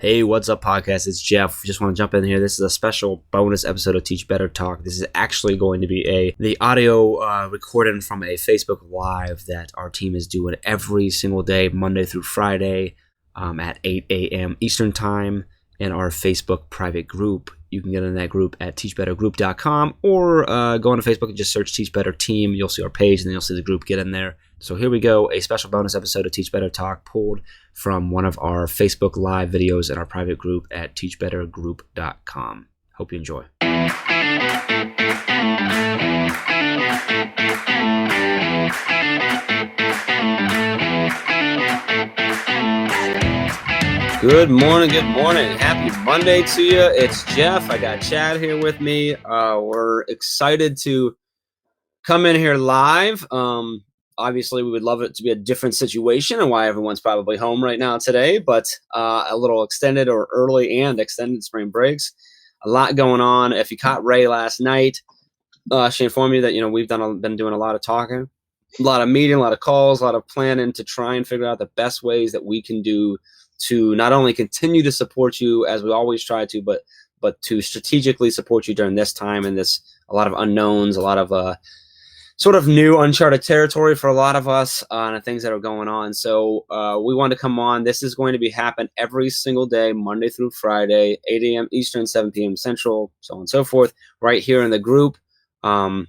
Hey, what's up, podcast? It's Jeff. Just want to jump in here. This is a special bonus episode of Teach Better Talk. This is actually going to be the audio recorded from a Facebook Live that our team is doing every single day, Monday through Friday, at 8 a.m. Eastern Time in our Facebook private group. You can get in that group at teachbettergroup.com or go on to Facebook and just search Teach Better Team. You'll see our page and then you'll see the group. Get in there. So here we go, a special bonus episode of Teach Better Talk pulled from one of our Facebook Live videos in our private group at teachbettergroup.com. Hope you enjoy. Good morning. Happy Monday to you. It's Jeff. I got Chad here with me. We're excited to come in here live. Obviously, we would love it to be a different situation and why everyone's probably home right now today, but a little extended or early and extended spring breaks. A lot going on. If you caught Ray last night, she informed me that, we've been doing a lot of talking, a lot of meeting, a lot of calls, a lot of planning to try and figure out the best ways that we can do to not only continue to support you as we always try to, but to strategically support you during this time and this a lot of unknowns, a lot of sort of new uncharted territory for a lot of us and the things that are going on. So we wanted to come on. This is going to be happen every single day, Monday through Friday, 8 a.m. Eastern, 7 p.m. Central, so on and so forth, right here in the group. The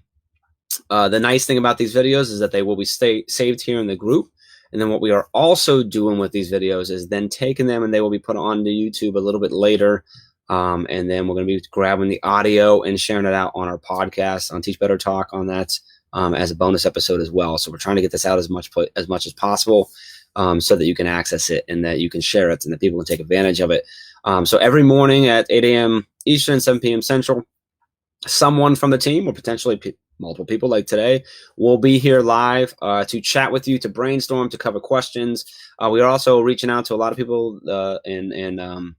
nice thing about these videos is that they will be saved here in the group. And then what we are also doing with these videos is then taking them and they will be put onto YouTube a little bit later. And then we're going to be grabbing the audio and sharing it out on our podcast on Teach Better Talk on that. As a bonus episode as well. So we're trying to get this out as much as possible so that you can access it and that you can share it and that people can take advantage of it. So every morning at 8 a.m. Eastern, 7 p.m. Central, someone from the team or potentially multiple people like today will be here live to chat with you, to brainstorm, to cover questions. We are also reaching out to a lot of people and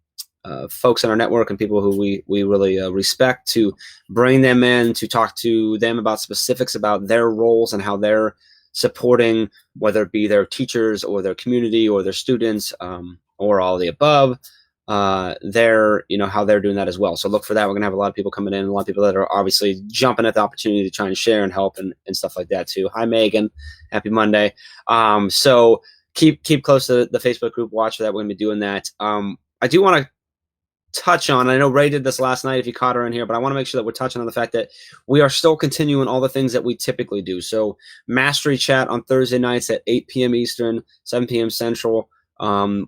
folks in our network and people who we really respect to bring them in to talk to them about specifics about their roles and how they're supporting, whether it be their teachers or their community or their students or all of the above, how they're doing that as well. So look for that. We're gonna have a lot of people coming in, a lot of people that are obviously jumping at the opportunity to try and share and help and stuff like that too. Hi, Megan. Happy Monday. So keep close to the Facebook group. Watch for that. We're gonna be doing that. I do want to touch on, I know Ray did this last night if you caught her in here, but I want to make sure that we're touching on the fact that we are still continuing all the things that we typically do. So Mastery Chat on Thursday nights at 8 p.m. Eastern, 7 p.m. Central,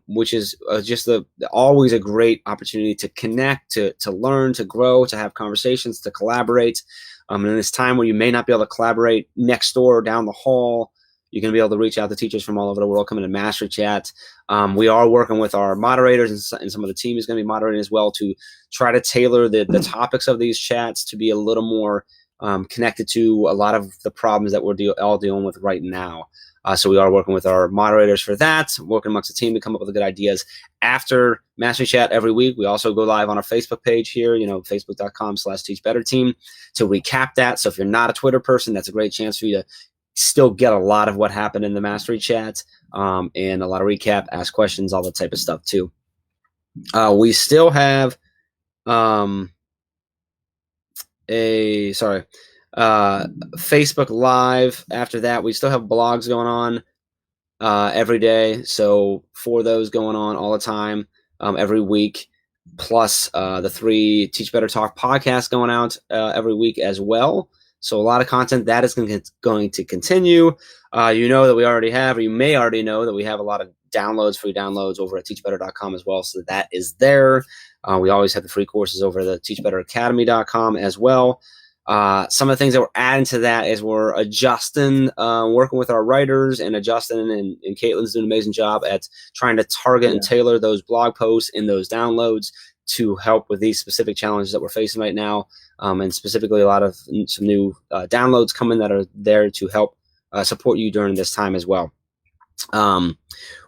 which is just always a great opportunity to connect, to learn, to grow, to have conversations, to collaborate. In this time where you may not be able to collaborate next door or down the hall, you're going to be able to reach out to teachers from all over the world coming to Mastery Chat. We are working with our moderators and some of the team is going to be moderating as well to try to tailor the topics of these chats to be a little more connected to a lot of the problems that we're all dealing with right now. So we are working with our moderators for that, working amongst the team to come up with good ideas. After Mastery Chat every week, we also go live on our Facebook page here, facebook.com/teachbetterteam to recap that. So if you're not a Twitter person, that's a great chance for you to still get a lot of what happened in the Mastery Chat and a lot of recap, ask questions, all that type of stuff too. We still have Facebook Live. After that, we still have blogs going on every day. So 4 of those going on all the time every week, plus the 3 Teach Better Talk podcasts going out every week as well. So a lot of content that is going to continue. That we already have, or you may already know that we have a lot of free downloads over at teachbetter.com as well. So that is there. We always have the free courses over at the teachbetteracademy.com as well. Some of the things that we're adding to that is we're adjusting, working with our writers and adjusting, and Caitlin's doing an amazing job at trying to target and tailor those blog posts and those downloads to help with these specific challenges that we're facing right now. And specifically a lot of some new downloads coming that are there to help support you during this time as well.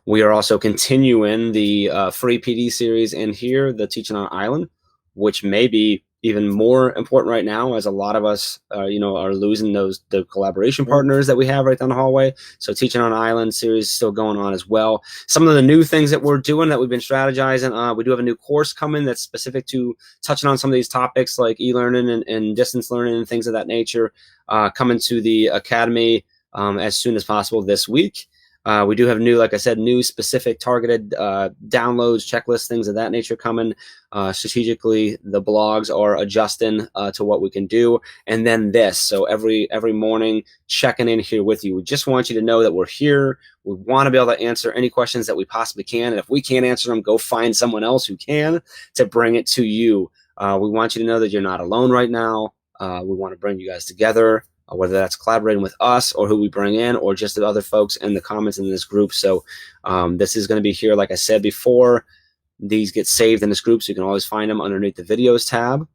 We are also continuing the free PD series in here, the Teaching on Island, which may be even more important right now, as a lot of us, are losing the collaboration partners that we have right down the hallway. So Teaching on an Island series is still going on as well. Some of the new things that we're doing that we've been strategizing, we do have a new course coming that's specific to touching on some of these topics like e-learning and distance learning and things of that nature, coming to the Academy as soon as possible this week. We do have new, like I said, new specific targeted downloads, checklists, things of that nature coming. Strategically, the blogs are adjusting to what we can do. And then this, so every morning, checking in here with you. We just want you to know that we're here. We want to be able to answer any questions that we possibly can. And if we can't answer them, go find someone else who can to bring it to you. We want you to know that you're not alone right now. We want to bring you guys together, whether that's collaborating with us or who we bring in or just the other folks in the comments in this group. So this is going to be here, like I said before. These get saved in this group, so you can always find them underneath the videos tab.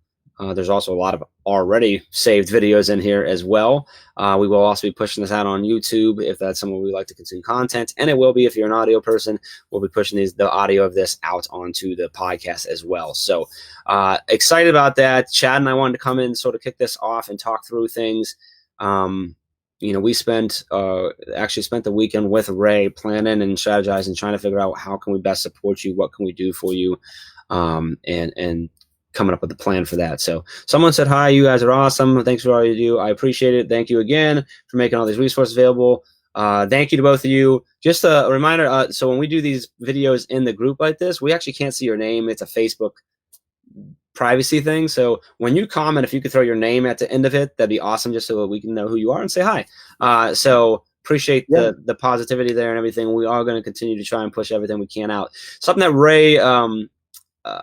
There's also a lot of already saved videos in here as well. We will also be pushing this out on YouTube if that's somewhere we like to consume content. And it will be, if you're an audio person, we'll be pushing the audio of this out onto the podcast as well. So excited about that. Chad and I wanted to come in and sort of kick this off and talk through things. We actually spent the weekend with Ray planning and strategizing, trying to figure out how can we best support you, what can we do for you, and coming up with a plan for that. So someone said, hi, you guys are awesome. Thanks for all you do. I appreciate it. Thank you again for making all these resources available. Thank you to both of you. Just a reminder, so when we do these videos in the group like this, we actually can't see your name. It's a Facebook privacy thing. So when you comment, if you could throw your name at the end of it, that'd be awesome, just so we can know who you are and say hi. So appreciate the positivity there and everything. We are going to continue to try and push everything we can out. Something that Ray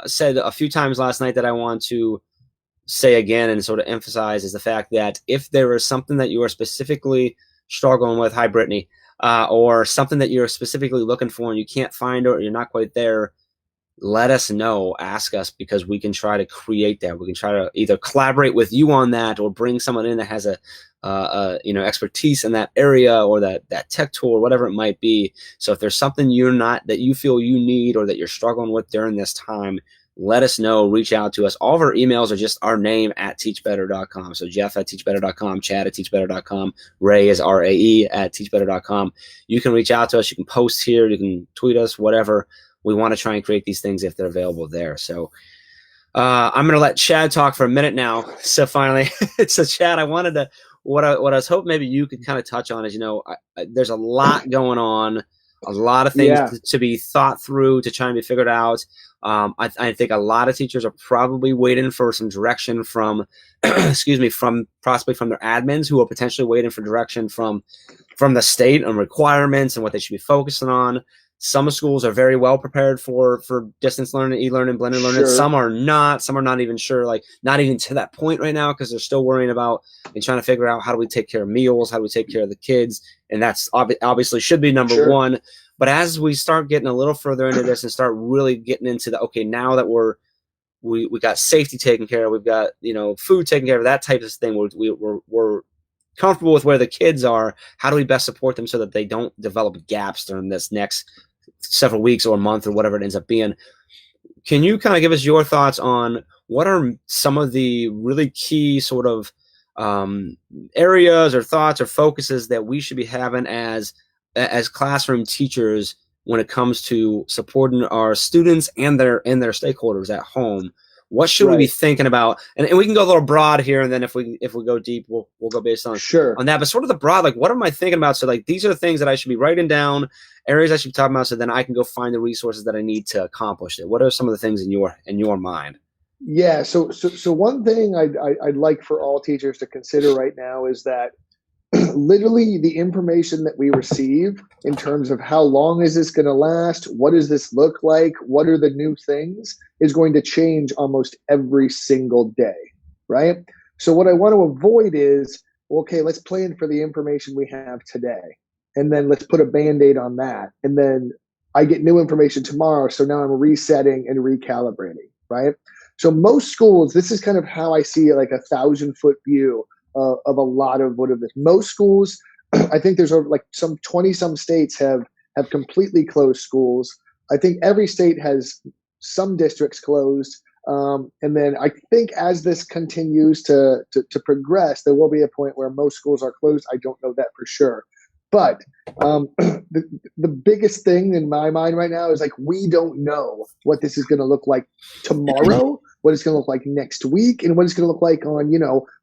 said a few times last night that I want to say again and sort of emphasize is the fact that if there is something that you are specifically struggling with, hi Brittany, or something that you're specifically looking for and you can't find it or you're not quite there, let us know, ask us, because we can try to create that. We can try to either collaborate with you on that or bring someone in that has a expertise in that area or that tech tool or whatever it might be. So if there's something that you feel you need or that you're struggling with during this time, let us know, reach out to us. All of our emails are just our name at teachbetter.com. So Jeff at teachbetter.com, Chad at teachbetter.com, Ray is RAE at teachbetter.com. You can reach out to us. You can post here. You can tweet us, whatever. We want to try and create these things if they're available there. So I'm going to let Chad talk for a minute now. So finally, so Chad, I wanted to, what I was hoping maybe you could kind of touch on is, there's a lot going on, a lot of things to be thought through, to try and be figured out. I think a lot of teachers are probably waiting for some direction from, possibly from their admins, who are potentially waiting for direction from the state on requirements and what they should be focusing on. Some schools are very well prepared for distance learning, e-learning, blended learning. Sure. Some are not. Some are not even sure, like not even to that point right now, because they're still worrying about and trying to figure out how do we take care of meals, how do we take care of the kids, and that's obviously should be number one. But as we start getting a little further into this and start really getting into okay, now that we got safety taken care of, we've got food taken care of, that type of thing. We're comfortable with where the kids are. How do we best support them so that they don't develop gaps during this next several weeks or a month or whatever it ends up being? Can you kind of give us your thoughts on what are some of the really key sort of areas or thoughts or focuses that we should be having as classroom teachers when it comes to supporting our students and their stakeholders at home? What should we be thinking about? And we can go a little broad here, and then if we go deep, we'll go based on on that. But sort of the broad, like, what am I thinking about? So like, these are the things that I should be writing down, areas I should be talking about, so then I can go find the resources that I need to accomplish it. What are some of the things in your mind? Yeah. So one thing I'd like for all teachers to consider right now is that literally the information that we receive in terms of how long is this going to last, what does this look like, what are the new things, is going to change almost every single day, right? So what I want to avoid is, okay, let's plan for the information we have today, and then let's put a Band-Aid on that, and then I get new information tomorrow, so now I'm resetting and recalibrating, right? So most schools, this is kind of how I see it, like a 1,000-foot view of a lot of what it is. Most schools, I think there's like some 20-some states have completely closed schools. I think every state has some districts closed. And then I think as this continues to progress, there will be a point where most schools are closed. I don't know that for sure. But the biggest thing in my mind right now is like, we don't know what this is going to look like tomorrow, what it's going to look like next week, and what it's going to look like on,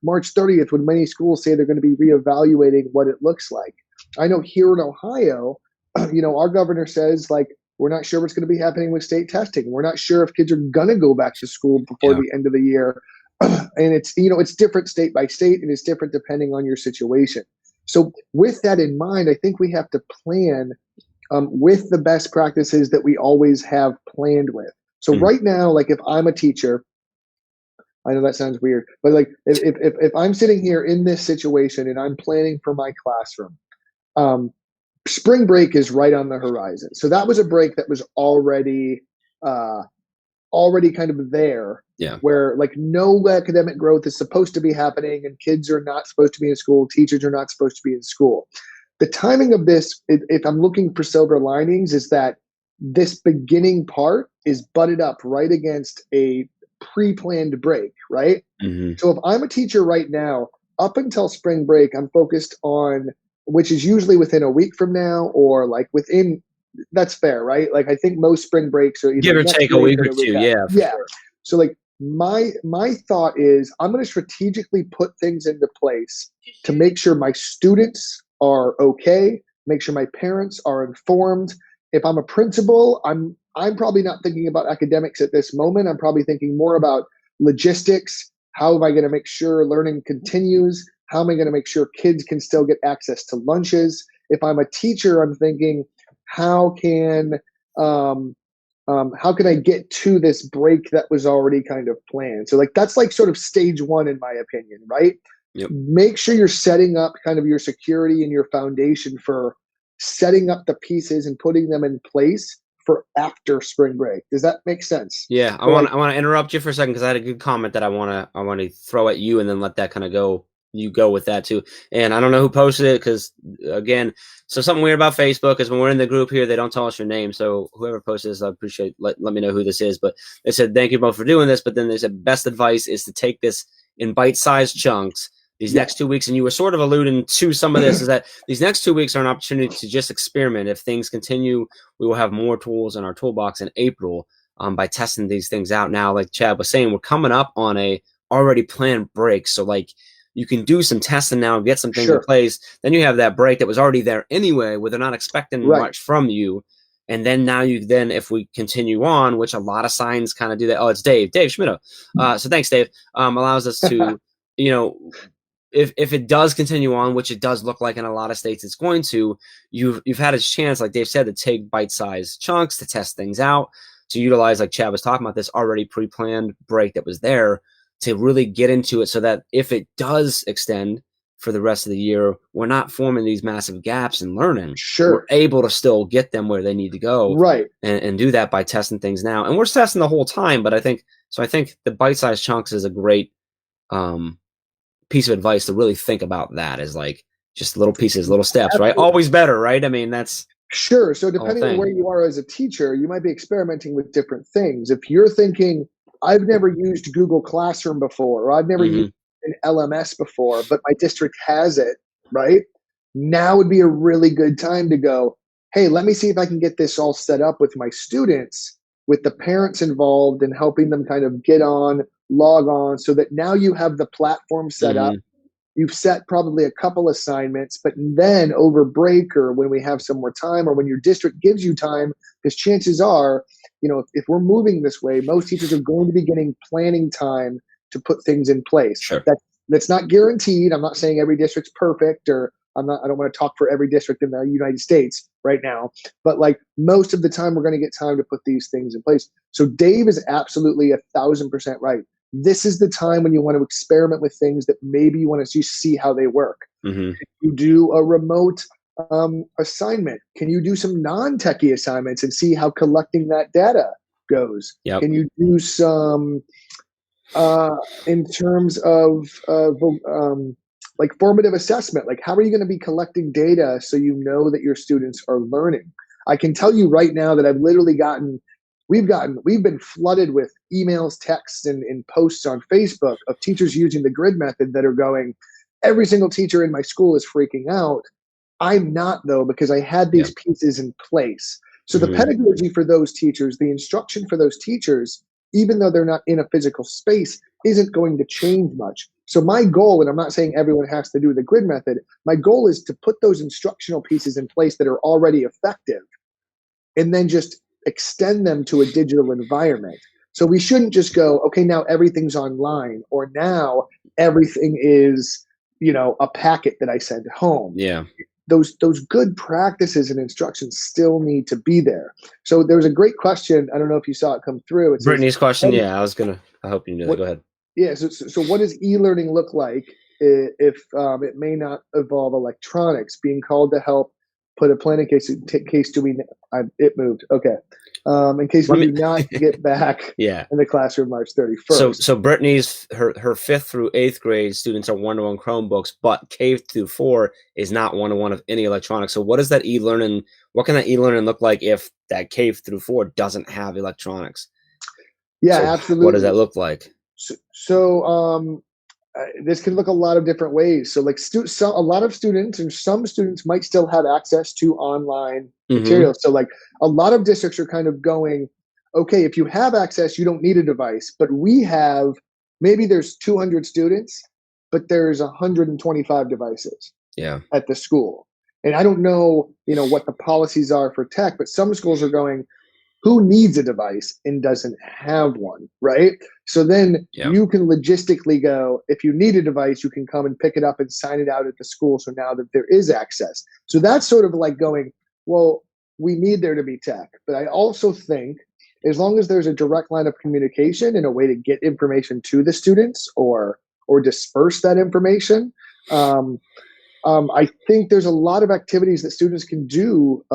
March 30th, when many schools say they're going to be reevaluating what it looks like. I know here in Ohio, our governor says, like, we're not sure what's going to be happening with state testing. We're not sure if kids are going to go back to school before the end of the year. And it's different state by state, and it's different depending on your situation. So with that in mind, I think we have to plan with the best practices that we always have planned with. So right now, like if I'm a teacher, I know that sounds weird, but like if I'm sitting here in this situation and I'm planning for my classroom, spring break is right on the horizon. So that was a break that was already kind of there, where like no academic growth is supposed to be happening, and kids are not supposed to be in school, teachers are not supposed to be in school. The timing of this, if I'm looking for silver linings, is that this beginning part is butted up right against a pre-planned break, right? So if I'm a teacher right now, up until spring break, I'm focused on, which is usually within a week from now, or like within, that's fair, right? Like I think most spring breaks are either give or take a week or two. Yeah. Sure. So like my thought is, I'm going to strategically put things into place to make sure my students are okay, make sure my parents are informed. If I'm a principal, I'm probably not thinking about academics at this moment. I'm probably thinking more about logistics. How am I going to make sure learning continues? How am I going to make sure kids can still get access to lunches? If I'm a teacher, I'm thinking, how can I get to this break that was already kind of planned? So like that's like sort of stage one, in my opinion, right? Yep. Make sure you're setting up kind of your security and your foundation for setting up the pieces and putting them in place for after spring break. Does that make sense? Yeah, I want to interrupt you for a second because I had a good comment that I want to throw at you, and then let that kind of go. You go with that too. And I don't know who posted it, because again, so something weird about Facebook is when we're in the group here, they don't tell us your name. So whoever posted this, I appreciate, let me know who this is. But they said, thank you both for doing this. But then they said, best advice is to take this in bite-sized chunks these next 2 weeks. And you were sort of alluding to some of this, is that these next 2 weeks are an opportunity to just experiment. If things continue, we will have more tools in our toolbox in April by testing these things out. Now, like Chad was saying, we're coming up on a already planned break. So like, you can do some testing now and get some things in place. Then you have that break that was already there anyway, where they're not expecting much from you. And then now if we continue on, which a lot of signs kind of do that. Oh, it's Dave Schmitto. So thanks, Dave. Allows us to, if it does continue on, which it does look like in a lot of states it's going to, you've had a chance, like Dave said, to take bite-sized chunks to test things out, to utilize, like Chad was talking about, this already pre-planned break that was there, to really get into it, so that if it does extend for the rest of the year, we're not forming these massive gaps in learning. We're able to still get them where they need to go. Right. And do that by testing things now. And we're testing the whole time, but I think the bite-sized chunks is a great piece of advice to really think about. That is like just little pieces, little steps, right? Always better, right? I mean, that's sure. So depending on where you are as a teacher, you might be experimenting with different things. If you're thinking, I've never used Google Classroom before, or I've never used an LMS before, but my district has it, right? Now would be a really good time to go, hey, let me see if I can get this all set up with my students, with the parents involved, and helping them kind of log on, so that now you have the platform set up. You've set probably a couple assignments, but then over break, or when we have some more time, or when your district gives you time, because chances are, if we're moving this way, most teachers are going to be getting planning time to put things in place. Sure. That's not guaranteed. I'm not saying every district's perfect, or I don't want to talk for every district in the United States right now, but like most of the time, we're going to get time to put these things in place. So Dave is absolutely 1,000% right. This is the time when you want to experiment with things that maybe you want to see how they work. You do a remote assignment. Can you do some non-techie assignments and see how collecting that data goes? Yep. Can you do some in terms of like formative assessment? Like, how are you going to be collecting data so you know that your students are learning? I can tell you right now that I've literally gotten we've been flooded with emails, texts, and posts on Facebook of teachers using the grid method that are going, every single teacher in my school is freaking out. I'm not, though, because I had Yeah. these pieces in place. So the Mhm. pedagogy for those teachers, the instruction for those teachers, even though they're not in a physical space, isn't going to change much. So my goal, and I'm not saying everyone has to do the grid method, my goal is to put those instructional pieces in place that are already effective and then just extend them to a digital environment. So we shouldn't just go, okay, now everything's online, or now everything is, a packet that I send home. Yeah. Those good practices and instructions still need to be there. So there was a great question. I don't know if you saw it come through. It says, Brittany's question. what, Yeah, I hope you knew that. what Go ahead. yeah, so what does e-learning look like if it may not involve electronics? Being called to help put a plan in case do we it moved. Okay. In case Let we me. do not get back Yeah. in the classroom March 31st. So Brittany's her 5th through 8th grade students are one-to-one Chromebooks, but K through 4 is not one-to-one of any electronics. So what does that e-learning? What can that e-learning look like if that K through 4 doesn't have electronics? Yeah, So absolutely. what does that look like? So this can look a lot of different ways. So like a lot of students and some students might still have access to online materials. So like a lot of districts are kind of going, okay, if you have access, you don't need a device, but maybe there's 200 students, but there's 125 devices at the school. And I don't know, what the policies are for tech, but some schools are going, who needs a device and doesn't have one, right? So then you can logistically go, if you need a device, you can come and pick it up and sign it out at the school. So now that there is access. So that's sort of like going, well, we need there to be tech. But I also think as long as there's a direct line of communication and a way to get information to the students or disperse that information, I think there's a lot of activities that students can do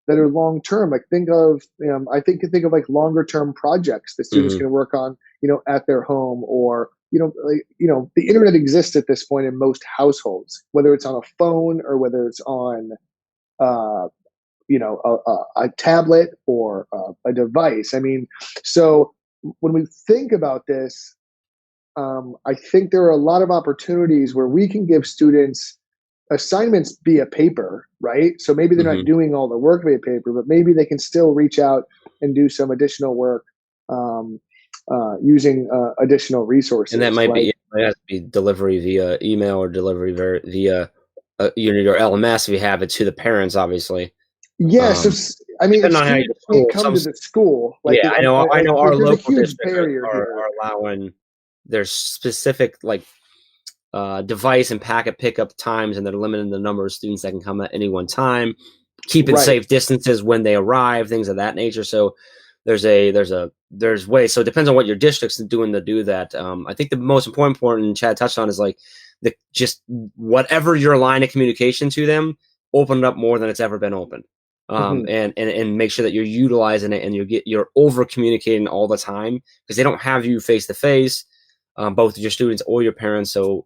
that are long term. Like think of like longer term projects that students can work on, at their home, or the internet exists at this point in most households, whether it's on a phone or whether it's on a tablet or a device. I mean, so when we think about this, I think there are a lot of opportunities where we can give students assignments via paper, right? So maybe they're not doing all the work via paper, but maybe they can still reach out and do some additional work using additional resources. And that might be, it has to be delivery via email or delivery via your LMS if you have it to the parents, obviously. Yeah, so I mean, if students can't come to the school, like I know our local districts are allowing there's specific like device and packet pickup times, and they're limiting the number of students that can come at any one time, keeping safe distances when they arrive, things of that nature. So there's ways. So it depends on what your district's doing to do that. I think the most important Chad touched on is like just whatever your line of communication to them, open it up more than it's ever been opened. And make sure that you're utilizing it and you're over communicating all the time, because they don't have you face to face, both your students or your parents. So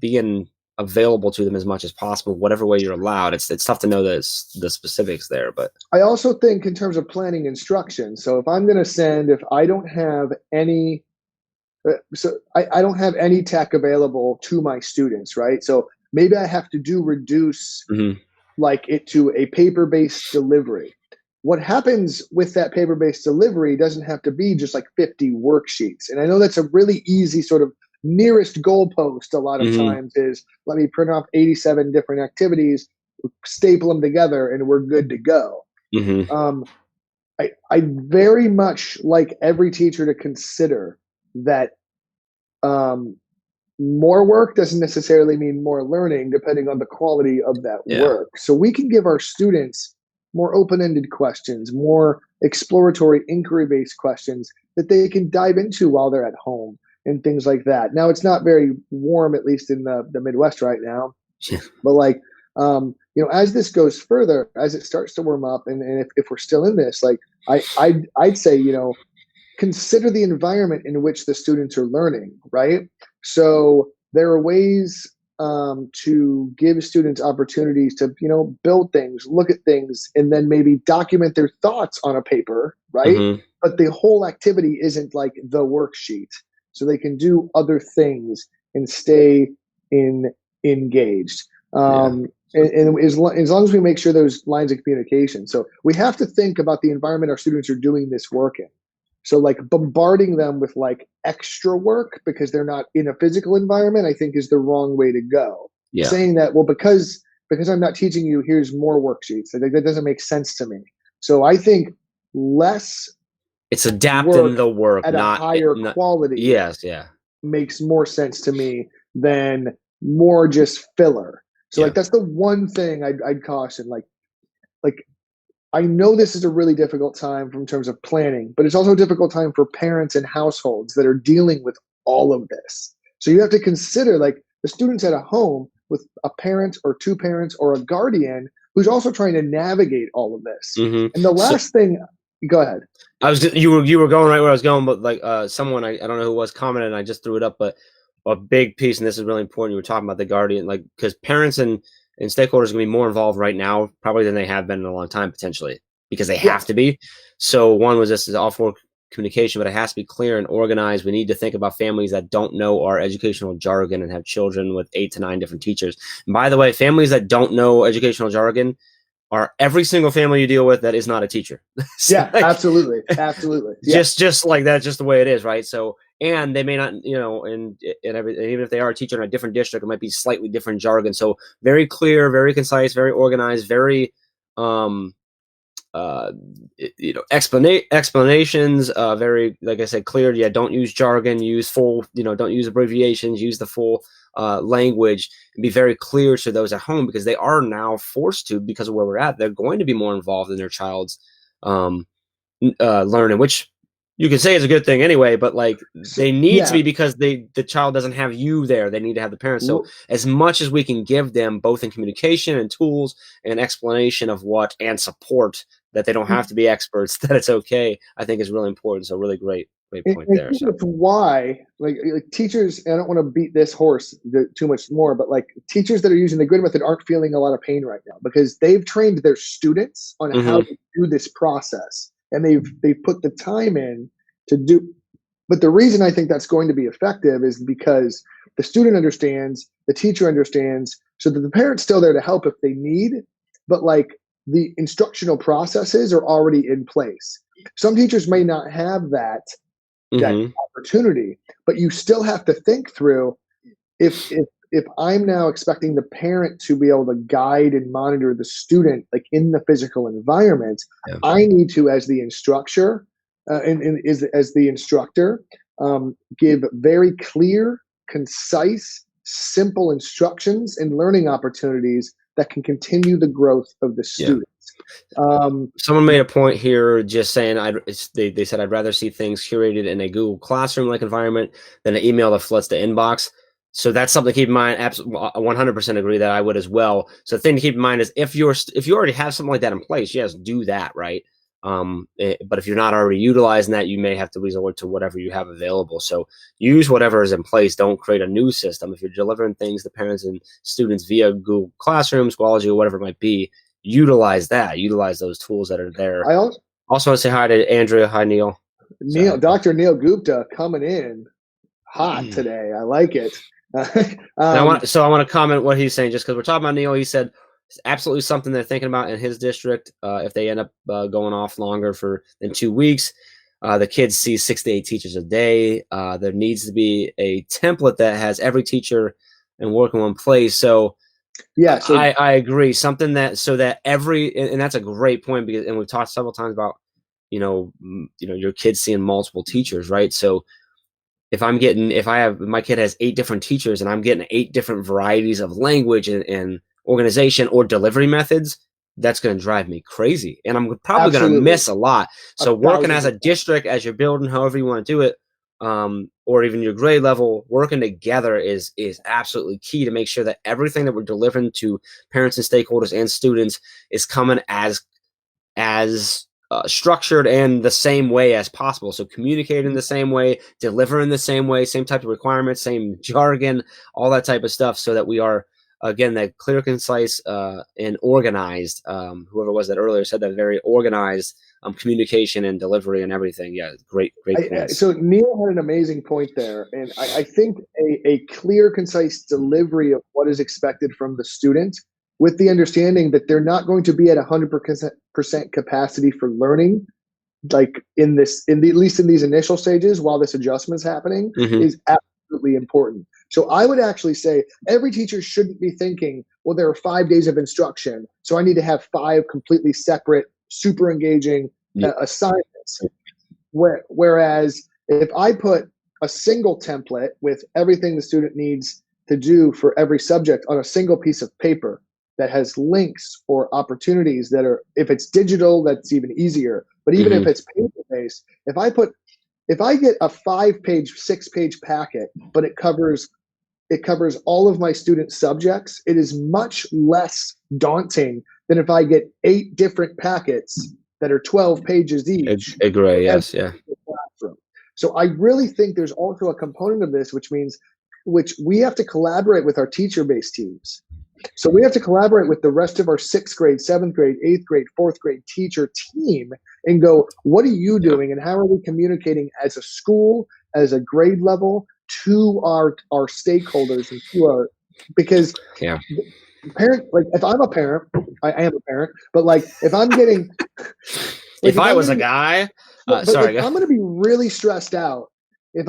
being available to them as much as possible, whatever way you're allowed. It's tough to know the specifics there, but I also think in terms of planning instruction. So if I'm going to send, if I don't have any, I don't have any tech available to my students, right? So maybe I have to reduce like it to a paper-based delivery. What happens with that paper-based delivery doesn't have to be just like 50 worksheets. And I know that's a really easy sort of nearest goalpost a lot of times is, let me print off 87 different activities, staple them together, and we're good to go. I very much like every teacher to consider that more work doesn't necessarily mean more learning, depending on the quality of that work. So we can give our students more open-ended questions, more exploratory inquiry-based questions that they can dive into while they're at home and things like that. Now, it's not very warm, at least in the Midwest right now, but like, as this goes further, as it starts to warm up, and if we're still in this, like I'd say, consider the environment in which the students are learning, right? So there are ways to give students opportunities to, build things, look at things, and then maybe document their thoughts on a paper, right? but the whole activity isn't like the worksheet. So they can do other things and stay engaged. Yeah. And as long as we make sure those lines of communication. So we have to think about the environment our students are doing this work in. So like bombarding them with like extra work because they're not in a physical environment, I think is the wrong way to go. Yeah. Saying that, well, because I'm not teaching you, here's more worksheets. I think that doesn't make sense to me. So I think less It's adapting the work at a higher quality. Yes, yeah. Makes more sense to me than more just filler. So like that's the one thing I'd caution. Like I know this is a really difficult time in terms of planning, but it's also a difficult time for parents and households that are dealing with all of this. So you have to consider like the students at a home with a parent or two parents or a guardian who's also trying to navigate all of this. Mm-hmm. And the last thing, go ahead. You were going right where I was going, but like someone I don't know who was commented, and I just threw it up, but a big piece, and this is really important. You were talking about the guardian, like because parents and stakeholders are going to be more involved right now, probably than they have been in a long time, potentially, because they have to be. So one was this is all for communication, but it has to be clear and organized. We need to think about families that don't know our educational jargon and have children with 8 to 9 different teachers. And by the way, families that don't know educational jargon are every single family you deal with that is not a teacher. So yeah, like, absolutely. Yeah. Just like that's just the way it is, right? So, and they may not, and even if they are a teacher in a different district, it might be slightly different jargon. So very clear, very concise, very organized, very, explanations, very, like I said, clear. Yeah, don't use jargon, use full, don't use abbreviations, use the full language, and be very clear to those at home, because they are now forced to, because of where we're at, they're going to be more involved in their child's learning, which you can say is a good thing anyway, but like they need to be, because the child doesn't have you there. They need to have the parents. So as much as we can give them both in communication and tools and explanation of what, and support that they don't have to be experts, that it's okay, I think is really important. So really great point there. So that's why like teachers, and I don't want to beat this horse too much more, but like teachers that are using the grid method aren't feeling a lot of pain right now, because they've trained their students on how to do this process, and they've put the time in to do. But the reason I think that's going to be effective is because the student understands, the teacher understands, so that the parent's still there to help if they need, but like the instructional processes are already in place. Some teachers may not have that opportunity, but you still have to think through, if I'm now expecting the parent to be able to guide and monitor the student like in the physical environment, I need to, as the instructor, as the instructor, give very clear, concise, simple instructions and learning opportunities that can continue the growth of the students. Someone made a point here just saying they said I'd rather see things curated in a Google Classroom like environment than an email that floods the inbox. So that's something to keep in mind. Absolutely, 100% agree that I would as well. So the thing to keep in mind is if you already have something like that in place, yes, do that, right? But if you're not already utilizing that, you may have to resort to whatever you have available. So use whatever is in place. Don't create a new system. If you're delivering things to parents and students via Google Classroom, Schoology, or whatever it might be, utilize that. Utilize those tools that are there. I also want to say hi to Andrea. Hi, Neil. Dr. Neil Gupta coming in hot today. I like it. I want to comment what he's saying, just because we're talking about Neil. He said it's absolutely something they're thinking about in his district. If they end up going off longer than 2 weeks, the kids see 6 to 8 teachers a day. There needs to be a template that has every teacher and work in one place. So yeah, so I agree. Something that and that's a great point, because, and we've talked several times about, your kids seeing multiple teachers, right? So if my kid has 8 different teachers and I'm getting 8 different varieties of language and organization or delivery methods, that's going to drive me crazy. And I'm probably going to miss a lot. So working as a district, as you're building, however you want to do it, or even your grade level, working together is absolutely key to make sure that everything that we're delivering to parents and stakeholders and students is coming as structured and the same way as possible. So communicating the same way, delivering the same way, same type of requirements, same jargon, all that type of stuff, so that we are, again, that clear, concise, and organized. Whoever was that earlier said that, very organized communication and delivery and everything. Yeah, great points. So Neil had an amazing point there, and I think a clear, concise delivery of what is expected from the student, with the understanding that they're not going to be at 100% capacity for learning, like at least in these initial stages while this adjustment is happening, is absolutely important. So I would actually say every teacher shouldn't be thinking, well, there are 5 days of instruction, so I need to have 5 completely separate, super engaging assignments. Whereas if I put a single template with everything the student needs to do for every subject on a single piece of paper that has links or opportunities that are, if it's digital, that's even easier. But even if it's paper-based, if I get a 5-page, 6-page packet, but it covers all of my student subjects, it is much less daunting than if I get 8 different packets that are 12 pages each. Agree. Yes. Yeah. So I really think there's also a component of this, which we have to collaborate with our teacher-based teams. So we have to collaborate with the rest of our 6th grade, 7th grade, 8th grade, 4th grade teacher team and go, what are you doing and how are we communicating as a school, as a grade level to our stakeholders and because parent, like if I'm a parent, I am a parent, but like if I'm getting if I was a guy, sorry, I'm going to be really stressed out if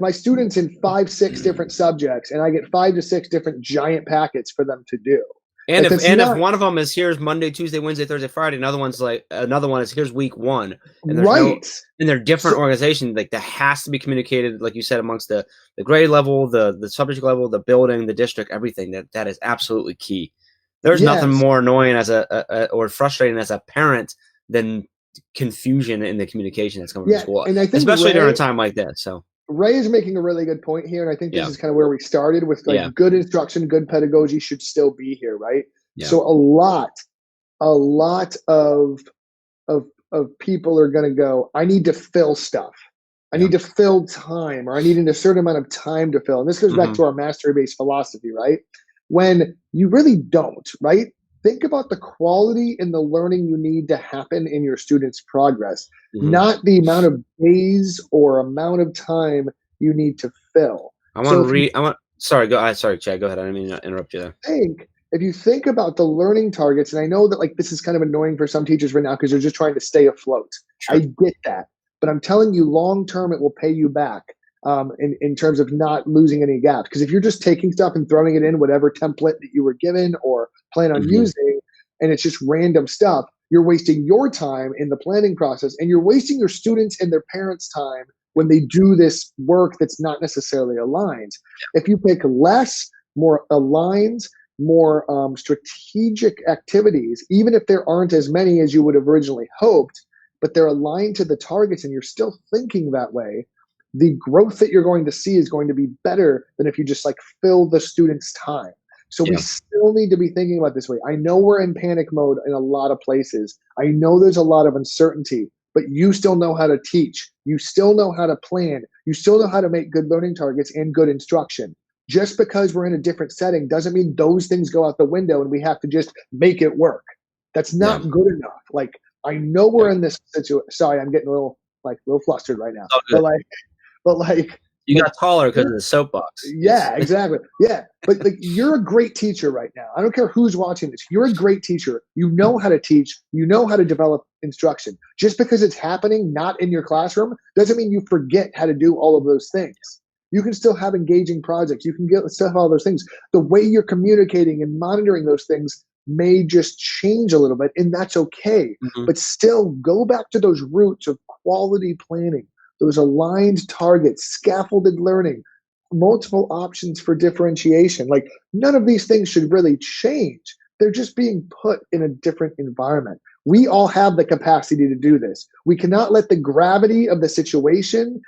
my students in 5-6 different subjects and I get 5 to 6 different giant packets for them to do. And if one of them is here's Monday, Tuesday, Wednesday, Thursday, Friday, another one is here's week 1, and and they're different organizations. Like that has to be communicated, like you said, amongst the grade level, the subject level, the building, the district, everything. That is absolutely key. There's nothing more annoying or frustrating as a parent than confusion in the communication that's coming from school, and I think especially during a time like this. So Ray is making a really good point here, and I think this is kind of where we started with good instruction, good pedagogy should still be here, right? Yeah. So a lot of people are going to go, I need to fill stuff. I need to fill time, or I need a certain amount of time to fill. And this goes back to our mastery-based philosophy, right? When you really don't, right? Think about the quality and the learning you need to happen in your students' progress, not the amount of days or amount of time you need to fill. Sorry, Chad, go ahead. I didn't mean to interrupt you there. If you think about the learning targets, and I know that like this is kind of annoying for some teachers right now because they're just trying to stay afloat. Sure. I get that. But I'm telling you, long term, it will pay you back in terms of not losing any gaps. Because if you're just taking stuff and throwing it in whatever template that you were given or plan on using, and it's just random stuff, you're wasting your time in the planning process, and you're wasting your students and their parents' time when they do this work that's not necessarily aligned. If you pick less, more aligned, more strategic activities, even if there aren't as many as you would have originally hoped, but they're aligned to the targets and you're still thinking that way, the growth that you're going to see is going to be better than if you just like fill the student's time. So we still need to be thinking about this way. I know we're in panic mode in a lot of places. I know there's a lot of uncertainty, but you still know how to teach. You still know how to plan. You still know how to make good learning targets and good instruction. Just because we're in a different setting doesn't mean those things go out the window and we have to just make it work. That's not good enough. Like, I know we're in this situation. Sorry, I'm getting a little flustered right now. But you got taller because of the soapbox. Yeah, exactly. Yeah, but like you're a great teacher right now. I don't care who's watching this. You're a great teacher. You know how to teach. You know how to develop instruction. Just because it's happening not in your classroom doesn't mean you forget how to do all of those things. You can still have engaging projects. You can still have all those things. The way you're communicating and monitoring those things may just change a little bit, and that's okay. But still go back to those roots of quality planning, those aligned targets, scaffolded learning, multiple options for differentiation. Like none of these things should really change. They're just being put in a different environment. We all have the capacity to do this. We cannot let the gravity of the situation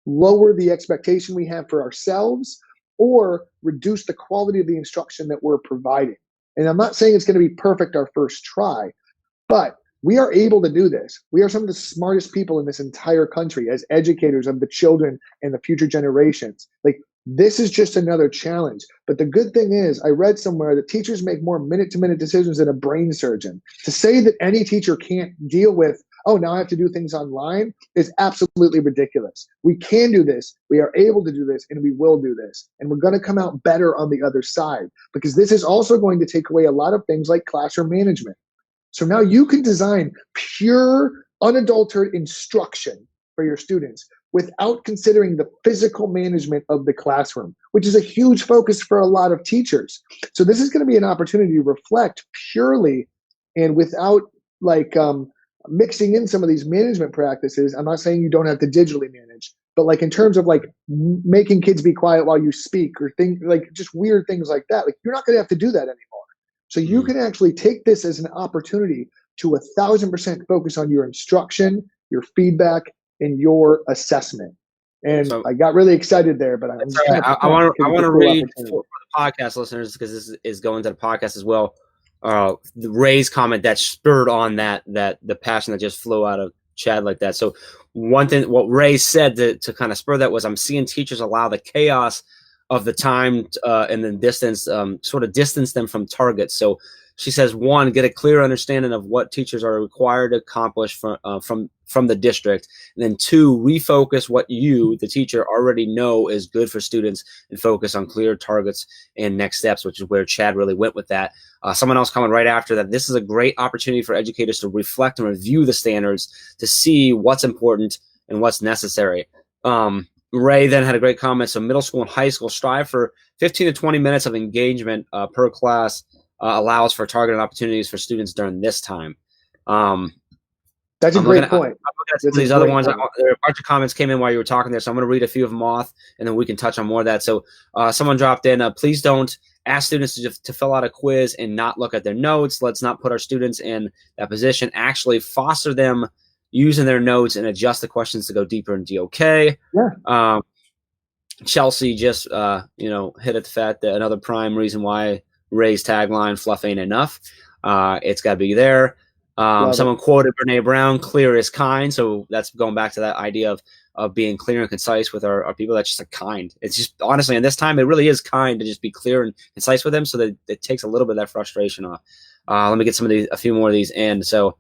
lower the expectation we have for ourselves or reduce the quality of the instruction that we're providing. And I'm not saying it's going to be perfect our first try, but we are able to do this. We are some of the smartest people in this entire country as educators of the children and the future generations. Like This is just another challenge. But the good thing is, I read somewhere that teachers make more minute-to-minute decisions than a brain surgeon. To say that any teacher can't deal with, oh, now I have to do things online, is absolutely ridiculous. We can do this. We are able to do this, and we will do this. And we're going to come out better on the other side, because this is also going to take away a lot of things like classroom management. So now you can design pure, unadulterated instruction for your students without considering the physical management of the classroom, which is a huge focus for a lot of teachers. So this is going to be an opportunity to reflect purely and without like mixing in some of these management practices. I'm not saying you don't have to digitally manage, but like in terms of like making kids be quiet while you speak or things like just weird things like that, like you're not going to have to do that anymore. So you can actually take this as an opportunity to 1,000% focus on your instruction, your feedback, and your assessment. And so, I got really excited there, but I want to read for the podcast listeners, because this is going to the podcast as well. The Ray's comment that spurred on that the passion that just flew out of Chad like that. So one thing, what Ray said to kind of spur that was, I'm seeing teachers allow the chaos of the time and the distance sort of distance them from targets. So she says, one, get a clear understanding of what teachers are required to accomplish from the district. And then two, refocus what you, the teacher, already know is good for students and focus on clear targets and next steps, which is where Chad really went with that. Someone else coming right after that, this is a great opportunity for educators to reflect and review the standards to see what's important and what's necessary. Ray then had a great comment. So middle school and high school strive for 15 to 20 minutes of engagement per class. Allows for targeted opportunities for students during this time. That's a great point. I'm looking at some of these other ones. There are a bunch of comments came in while you were talking there, so I'm going to read a few of them off, and then we can touch on more of that. So someone dropped in, please don't ask students to fill out a quiz and not look at their notes. Let's not put our students in that position. Actually foster them using their notes and adjust the questions to go deeper in DOK. Yeah. Chelsea just hit at the fact that another prime reason why Ray's tagline, fluff ain't enough. It's got to be there. Someone quoted Brene Brown, clear is kind. So that's going back to that idea of being clear and concise with our people. That's just a kind. It's just, honestly, in this time, it really is kind to just be clear and concise with them, so that it takes a little bit of that frustration off. Let me get a few more of these in. So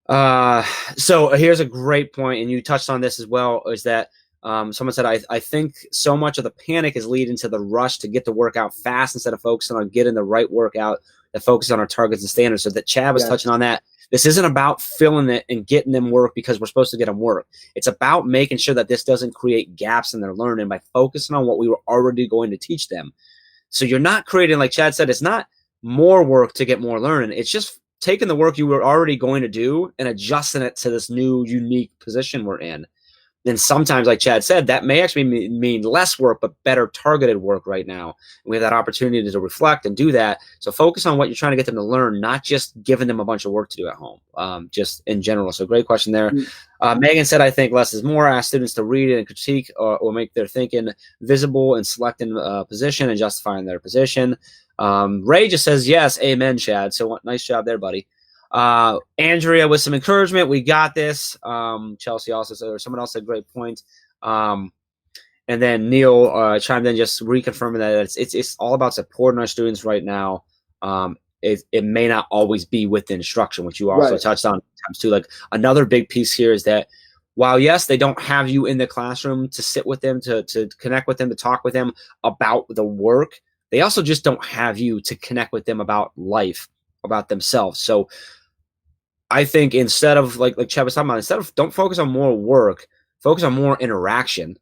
here's a great point, and you touched on this as well, is that someone said, I think so much of the panic is leading to the rush to get the workout fast instead of focusing on getting the right workout that focuses on our targets and standards. So that Chad was touching on that. This isn't about filling it and getting them work because we're supposed to get them work. It's about making sure that this doesn't create gaps in their learning by focusing on what we were already going to teach them. So you're not creating, like Chad said, it's not more work to get more learning. It's just taking the work you were already going to do and adjusting it to this new unique position we're in. Then sometimes, like Chad said, that may actually mean less work, but better targeted work right now. And we have that opportunity to reflect and do that. So focus on what you're trying to get them to learn, not just giving them a bunch of work to do at home, just in general. So great question there. Megan said, I think less is more. Ask students to read and critique or make their thinking visible and selecting a position and justifying their position. Ray just says, yes, amen, Chad. So nice job there, buddy. Andrea with some encouragement, we got this. Chelsea also said, or someone else said, great point. And then Neil chimed in, just reconfirming that it's all about supporting our students right now. It may not always be with the instruction, which you also touched on times too. Like, another big piece here is that while yes, they don't have you in the classroom to sit with them, to connect with them, to talk with them about the work, they also just don't have you to connect with them about life, about themselves. So I think instead of like Chad was talking about, don't focus on more work, focus on more interaction,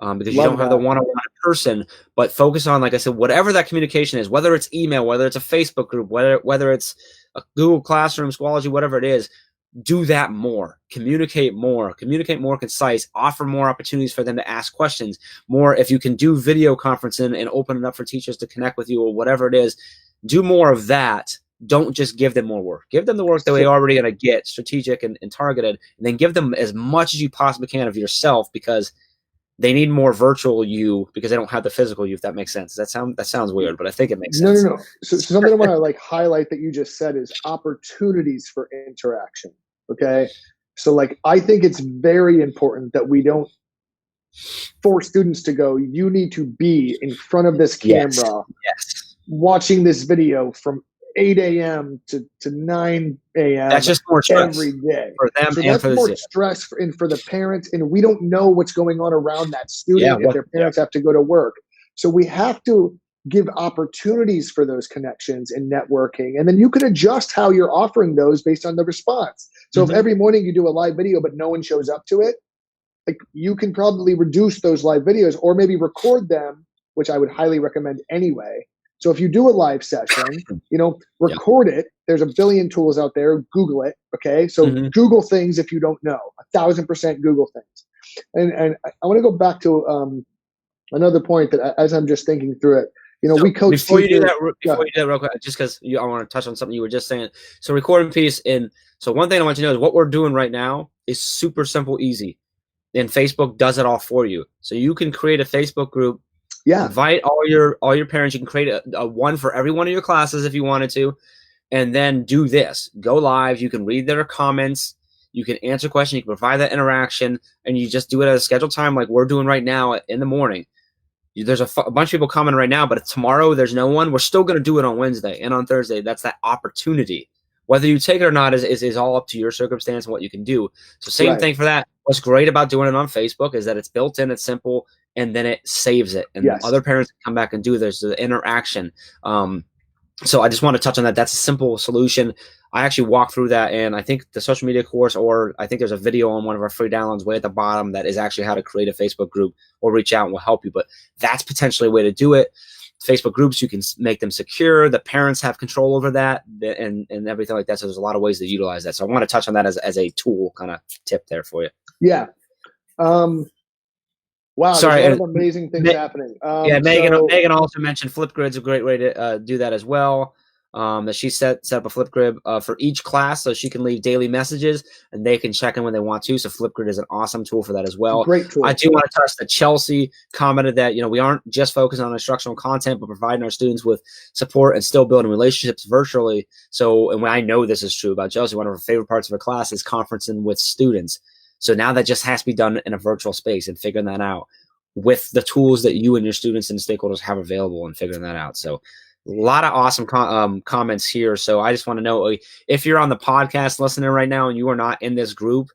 because you don't have the one-on-one person, but focus on, like I said, whatever that communication is, whether it's email, whether it's a Facebook group, whether it's a Google Classroom, Schoology, whatever it is, do that more, communicate more concise, offer more opportunities for them to ask questions more. If you can do video conferencing and open it up for teachers to connect with you or whatever it is, do more of that. Don't just give them more work. Give them the work that they're already going to get, strategic and targeted, and then give them as much as you possibly can of yourself, because they need more virtual you because they don't have the physical you, if that makes sense. That sounds weird, but I think it makes sense. No. So something I want to highlight that you just said is opportunities for interaction. Okay. So I think it's very important that we don't for students to go, you need to be in front of this Yes. camera Yes. watching this video from 8 a.m. to 9 a.m. That's just more stress every day. for them So and that's for the more Zoom. stress for the parents, and we don't know what's going on around that student if their parents have to go to work. So we have to give opportunities for those connections and networking, and then you can adjust how you're offering those based on the response. So if every morning you do a live video but no one shows up to it, like, you can probably reduce those live videos or maybe record them, which I would highly recommend anyway. So if you do a live session, record it. There's a billion tools out there. Google it. Okay. So Google things if you don't know. 1,000% Google things. And I want to go back to another point that as I'm just thinking through it, So we coach before you do teachers. that real quick, just because I want to touch on something you were just saying. So recording piece, and so one thing I want you to know is what we're doing right now is super simple, easy, and Facebook does it all for you. So you can create a Facebook group. Yeah. Invite all your parents. You can create a one for every one of your classes if you wanted to, and then do this. Go live. You can read their comments. You can answer questions. You can provide that interaction, and you just do it at a scheduled time like we're doing right now in the morning. There's a bunch of people commenting right now, but if tomorrow there's no one, we're still going to do it on Wednesday and on Thursday. That's that opportunity. Whether you take it or not is all up to your circumstance and what you can do. So same thing for that. What's great about doing it on Facebook is that it's built in, it's simple, and then it saves it. And other parents come back and do this, the interaction. So I just want to touch on that. That's a simple solution. I actually walked through that, and I think the social media course, or I think there's a video on one of our free downloads way at the bottom that is actually how to create a Facebook group, or reach out and we'll help you. But that's potentially a way to do it. Facebook groups, you can make them secure. The parents have control over that and everything like that. So there's a lot of ways to utilize that. So I want to touch on that as a tool kind of tip there for you. Yeah. Wow, sorry, there's a lot of amazing things happening. Megan also mentioned Flipgrid's a great way to do that as well. That she set up a Flipgrid for each class, so she can leave daily messages and they can check in when they want to. So Flipgrid is an awesome tool for that as well. Great tool. I do want to touch that Chelsea commented that we aren't just focusing on instructional content, but providing our students with support and still building relationships virtually. So, and I know this is true about Chelsea, one of her favorite parts of her class is conferencing with students. So now that just has to be done in a virtual space and figuring that out with the tools that you and your students and stakeholders have available and figuring that out. So a lot of awesome comments here. So I just want to know if you're on the podcast listening right now and you are not in this group,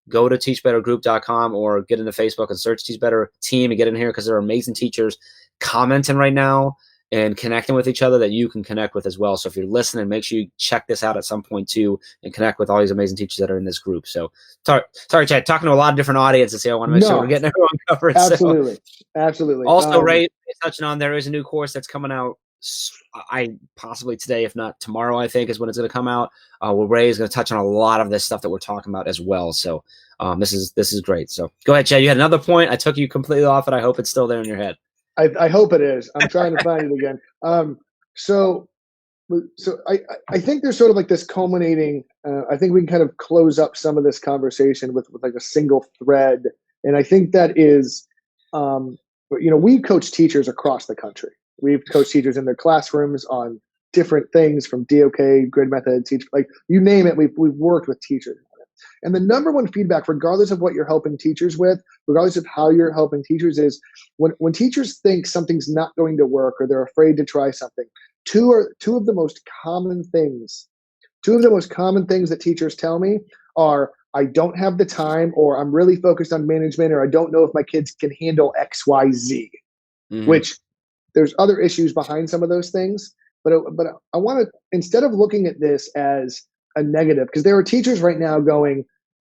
go to teachbettergroup.com or get into Facebook and search Teach Better Team and get in here because there are amazing teachers commenting right now and connecting with each other that you can connect with as well. So if you're listening, make sure you check this out at some point too and connect with all these amazing teachers that are in this group. So sorry, Chad, talking to a lot of different audiences here. I want to make sure we're getting everyone covered. Absolutely. So. Absolutely. Also, Ray is touching on, there is a new course that's coming out possibly today, if not tomorrow, I think is when it's going to come out. Where Ray is going to touch on a lot of this stuff that we're talking about as well. So this is great. So go ahead, Chad. You had another point. I took you completely off it. I hope it's still there in your head. I hope it is. I'm trying to find it again. So I think there's sort of like this culminating. I think we can kind of close up some of this conversation with like a single thread, and I think that is, we coach teachers across the country. We've coached teachers in their classrooms on different things from DOK, grid method, teach, like you name it. We've worked with teachers. And the number one feedback, regardless of what you're helping teachers with, regardless of how you're helping teachers, is when teachers think something's not going to work or they're afraid to try something, two of the most common things that teachers tell me are, I don't have the time, or I'm really focused on management, or I don't know if my kids can handle X, Y, Z, which there's other issues behind some of those things. But I want to, instead of looking at this as a negative, because there are teachers right now going,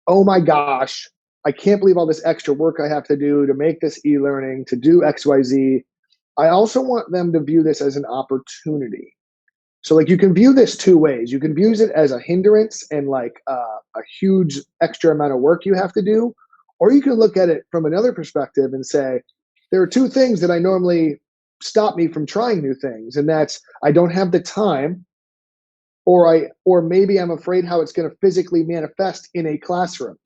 oh my gosh, I can't believe all this extra work I have to do to make this e-learning, to do X, Y, Z. I also want them to view this as an opportunity. So like you can view this two ways. You can view it as a hindrance and like a huge extra amount of work you have to do, or you can look at it from another perspective and say, there are two things that I normally stop me from trying new things, and that's I don't have the time, or maybe I'm afraid how it's going to physically manifest in a classroom.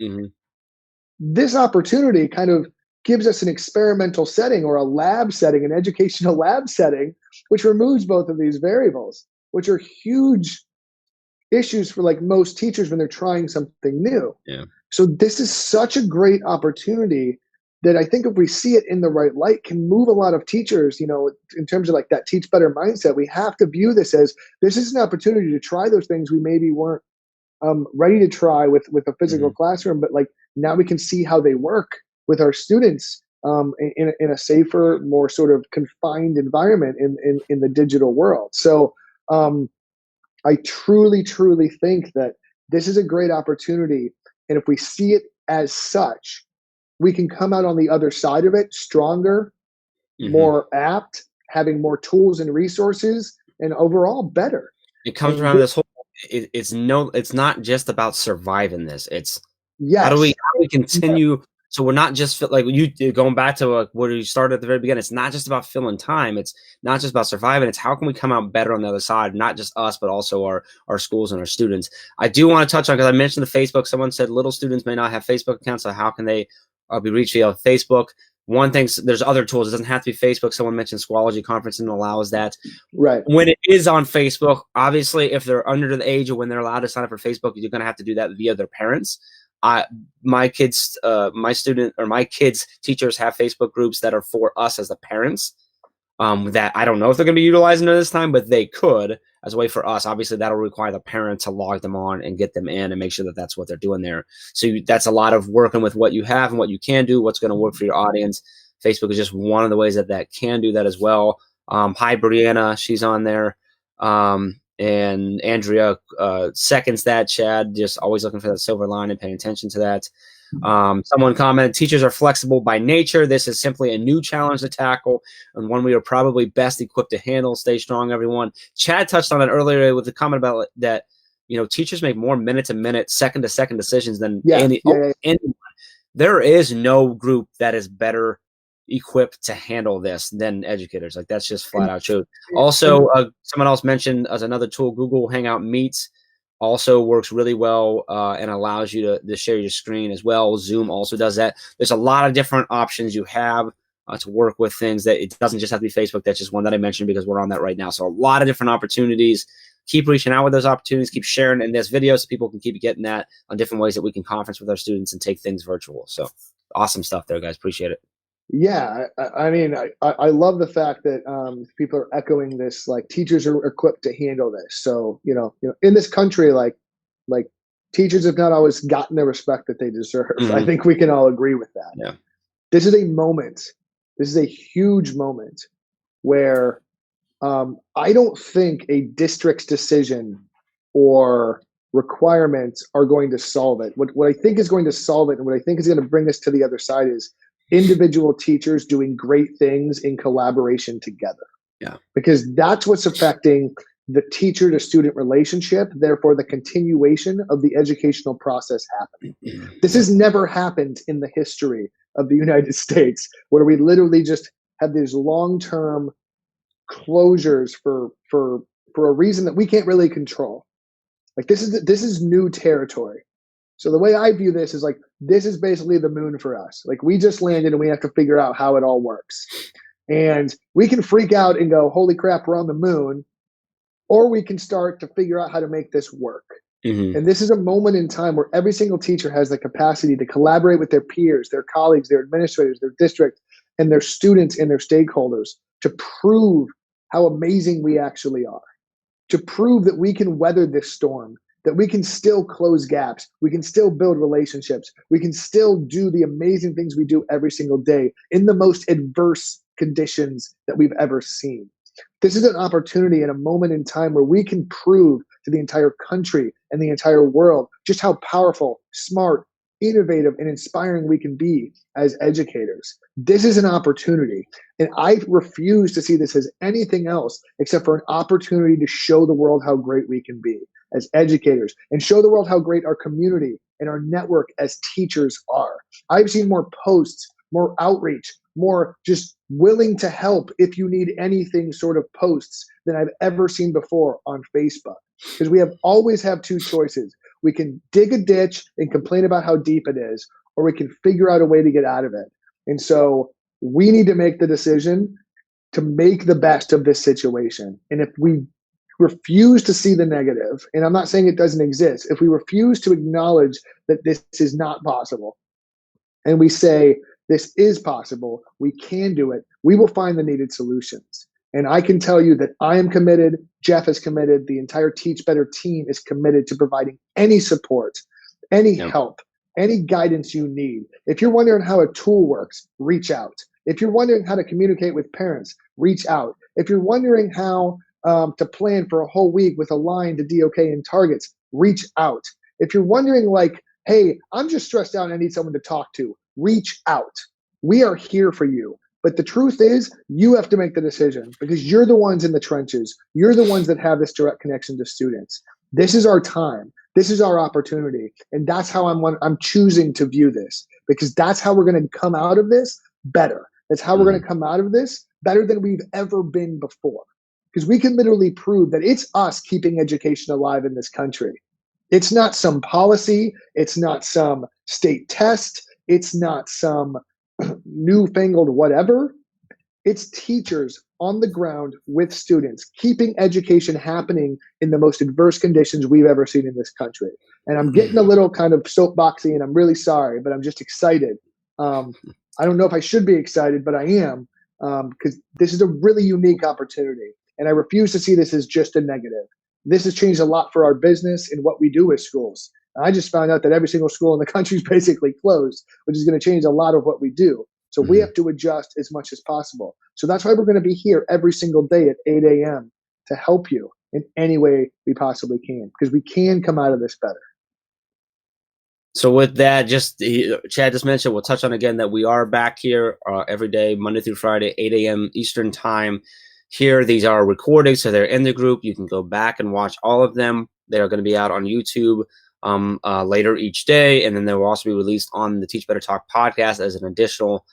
This opportunity kind of gives us an experimental setting or a lab setting, an educational lab setting, which removes both of these variables, which are huge issues for like most teachers when they're trying something new. Yeah. So this is such a great opportunity that I think if we see it in the right light can move a lot of teachers, in terms of like that teach better mindset. We have to view this as this is an opportunity to try those things we maybe weren't ready to try with a physical classroom, but like now we can see how they work with our students in a safer, more sort of confined environment in the digital world. So I truly, truly think that this is a great opportunity. And if we see it as such, we can come out on the other side of it stronger, more apt, having more tools and resources, and overall better. It comes around this whole, it's not just about surviving this. It's yes. How do we continue? Yeah. So we're not just like you going back to where you started at the very beginning. It's not just about filling time. It's not just about surviving. It's how can we come out better on the other side? Not just us, but also our schools and our students. I do want to touch on, because I mentioned the Facebook. Someone said little students may not have Facebook accounts. So how can they be reached via Facebook? One thing, there's other tools. It doesn't have to be Facebook. Someone mentioned Schoology Conferencing allows that. Right. When it is on Facebook, obviously, if they're under the age of when they're allowed to sign up for Facebook, you're going to have to do that via their parents. My kids' teachers have Facebook groups that are for us as the parents. That I don't know if they're going to be utilizing it this time, but they could as a way for us. Obviously, that'll require the parent to log them on and get them in and make sure that that's what they're doing there. So that's a lot of working with what you have and what you can do, what's going to work for your audience. Facebook is just one of the ways that can do that as well. Hi, Brianna, she's on there. And Andrea seconds that. Chad, just always looking for that silver line and paying attention to that. Someone commented, teachers are flexible by nature. This is simply a new challenge to tackle and one we are probably best equipped to handle. Stay strong, everyone. Chad touched on it earlier with the comment about that, teachers make more minute-to-minute, second-to-second decisions than anyone. There is no group that is better equipped to handle this than educators. Like, that's just flat out true. Also, someone else mentioned as another tool, Google Hangout Meets also works really well and allows you to share your screen as well. Zoom also does that. There's a lot of different options you have to work with things. That it doesn't just have to be Facebook. That's just one that I mentioned because we're on that right now. So a lot of different opportunities. Keep reaching out with those opportunities. Keep sharing in this video so people can keep getting that on different ways that we can conference with our students and take things virtual. So awesome stuff there, guys. Appreciate it. Yeah, I mean, I love the fact that people are echoing this, like teachers are equipped to handle this. So, in this country, like teachers have not always gotten the respect that they deserve. I think we can all agree with that. Yeah. This is a moment. This is a huge moment where I don't think a district's decision or requirements are going to solve it. What I think is going to solve it and what I think is going to bring us to the other side is individual teachers doing great things in collaboration together. Yeah. Because that's what's affecting the teacher to student relationship, therefore the continuation of the educational process happening. This has never happened in the history of the United States, where we literally just have these long-term closures for a reason that we can't really control. Like this is new territory. So the way I view this is like, this is basically the moon for us. Like we just landed and we have to figure out how it all works. And we can freak out and go, holy crap, we're on the moon. Or we can start to figure out how to make this work. And this is a moment in time where every single teacher has the capacity to collaborate with their peers, their colleagues, their administrators, their district, and their students and their stakeholders to prove how amazing we actually are, to prove that we can weather this storm, that we can still close gaps, we can still build relationships, we can still do the amazing things we do every single day in the most adverse conditions that we've ever seen. This is an opportunity and a moment in time where we can prove to the entire country and the entire world just how powerful, smart, innovative, and inspiring we can be as educators. This is an opportunity, and I refuse to see this as anything else except for an opportunity to show the world how great we can be as educators and show the world how great our community and our network as teachers are. I've seen more posts, more outreach, more just willing to help if you need anything sort of posts than I've ever seen before on Facebook. Because we always have two choices. We can dig a ditch and complain about how deep it is, or we can figure out a way to get out of it. And so we need to make the decision to make the best of this situation. And if we refuse to see the negative, and I'm not saying it doesn't exist, if we refuse to acknowledge that this is not possible, and we say This is possible. We can do it. We will find the needed solutions. And I can tell you that I am committed. Jeff is committed. The entire Teach Better team is committed to providing any support, any help, any guidance you need. If you're wondering how a tool works, reach out. If you're wondering how to communicate with parents, reach out. If you're wondering how to plan for a whole week with Align to DOK and targets, reach out. If you're wondering like, hey, I'm just stressed out and I need someone to talk to, reach out. We are here for you. But the truth is, you have to make the decision because you're the ones in the trenches. You're the ones that have this direct connection to students. This is our time. This is our opportunity. And that's how I'm choosing to view this, because that's how we're going to come out of this better. That's how we're going to come out of this better than we've ever been before. Because we can literally prove that it's us keeping education alive in this country. It's not some policy. It's not some state test. It's not some newfangled whatever. It's teachers on the ground with students, keeping education happening in the most adverse conditions we've ever seen in this country. And I'm getting a little kind of soapboxy, and I'm really sorry, but I'm just excited. I don't know if I should be excited, but I am, because this is a really unique opportunity. And I refuse to see this as just a negative. This has changed a lot for our business and what we do with schools. And I just found out that every single school in the country is basically closed, which is going to change a lot of what we do. So we have to adjust as much as possible. So that's why we're going to be here every single day at 8 a.m. to help you in any way we possibly can, because we can come out of this better. So with that, Chad just mentioned, we'll touch on again that we are back here every day, Monday through Friday, 8 a.m. Eastern time. Here, these are recorded, so they're in the group. You can go back and watch all of them. They are going to be out on YouTube later each day, and then they will also be released on the Teach Better Talk podcast as an additional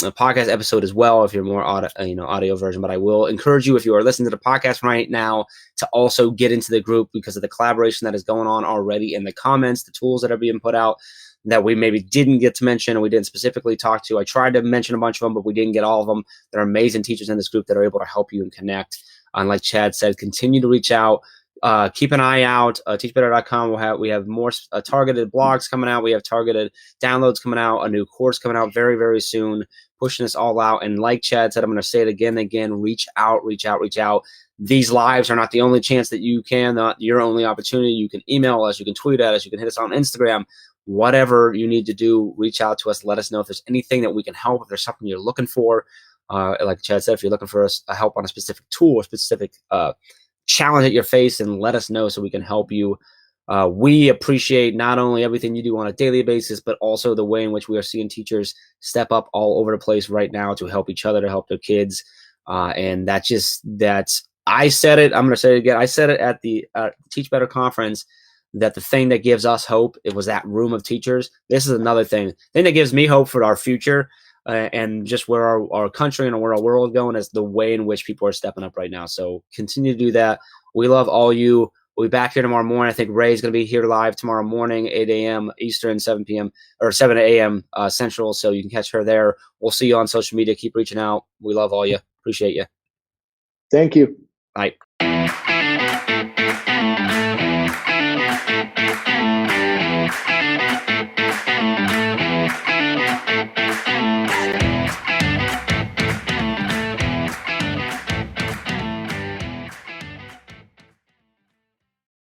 a podcast episode as well if you're more audio version. But I will encourage you, if you are listening to the podcast right now, to also get into the group because of the collaboration that is going on already in the comments, the tools that are being put out that we maybe didn't get to mention or we didn't specifically talk to. I tried to mention a bunch of them, but we didn't get all of them. There are amazing teachers in this group that are able to help you and connect. And like Chad said, continue to reach out. Keep an eye out. Teachbetter.com. We have more targeted blogs coming out. We have targeted downloads coming out. A new course coming out very, very soon. Pushing this all out. And like Chad said, I'm going to say it again and again. Reach out. Reach out. Reach out. These lives are not the only chance that you can. Not your only opportunity. You can email us. You can tweet at us. You can hit us on Instagram. Whatever you need to do, reach out to us. Let us know if there's anything that we can help. If there's something you're looking for, like Chad said, if you're looking for a help on a specific tool or specific challenge that you're facing, let us know so we can help you. We appreciate not only everything you do on a daily basis, but also the way in which we are seeing teachers step up all over the place right now to help each other, to help their kids. And that's I said it. I'm going to say it again. I said it at the Teach Better conference that the thing that gives us hope, it was that room of teachers. This is another thing that gives me hope for our future. And just where our country and where our world is going is the way in which people are stepping up right now. So continue to do that. We love all you. We'll be back here tomorrow morning. I think Ray's going to be here live tomorrow morning, 8 a.m. Eastern, 7 p.m. or 7 a.m. Central. So you can catch her there. We'll see you on social media. Keep reaching out. We love all you. Appreciate you. Thank you. Bye.